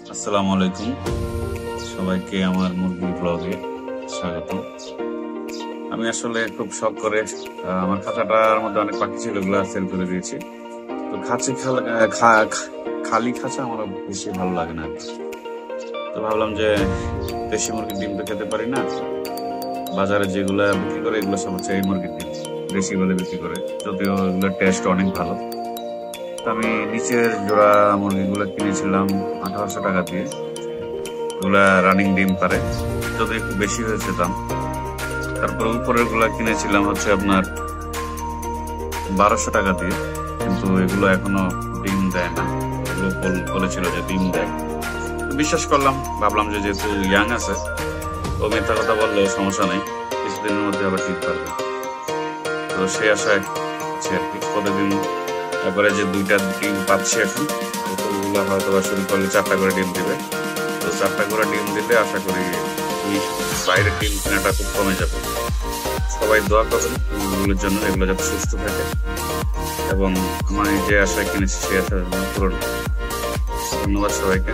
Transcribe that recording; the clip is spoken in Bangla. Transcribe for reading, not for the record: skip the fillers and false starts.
আসসালামু আলাইকুম, সবাইকে আমার মুরগি ব্লগে স্বাগত। আমি আসলে খুব শখ করে আমার খাঁচাটার মধ্যে অনেক পাখি ছিল, ওগুলো সেল করে দিয়েছি। তো খালি খাঁচা আমার বেশি ভালো লাগে না। তো ভাবলাম যে দেশি মুরগির ডিম তো খেতে পারি না, বাজারে যেগুলা বিক্রি করে এগুলো সব হচ্ছে এই মুরগির ডিম, দেশি বলে বিক্রি করে, যদিও এগুলোর টেস্ট অনেক ভালো। তো আমি নিচের জোড়া মুরগিগুলো কিনেছিলাম 1800 টাকা দিয়ে। ওগুলা রানিং ডিম পারে, যদি একটু বেশি হয়েছে দাম। তারপর উপরের গুলা কিনেছিলাম হচ্ছে আপনার 1200 টাকা দিয়ে, কিন্তু এগুলো এখনো ডিম দেয় না। এগুলো বলেছিল যে ডিম দেয়, বিশ্বাস করলাম, ভাবলাম যে যেহেতু ইয়াং আছে ও মিথ্যা কথা বললেও সমস্যা নেই, কিছুদিনের মধ্যে আবার ডিম পারবে। তো সে আশায় আছে আর কি। প্রতিদিন একবারে যে 2টা ডিম পাচ্ছি এখন, ওগুলো হয়তো শুরু করলে 4টা করে ডিম দিবে। তো 4টা করে ডিম দিলে আশা করি বাইরের ডিম কেনাটা খুব কমে যাবে। সবাই দোয়া করবেন মুরগিগুলোর জন্য, এগুলো যাতে সুস্থ থাকে এবং আমার যে আশায় কিনেছি সে আশা পূরণ। ধন্যবাদ সবাইকে।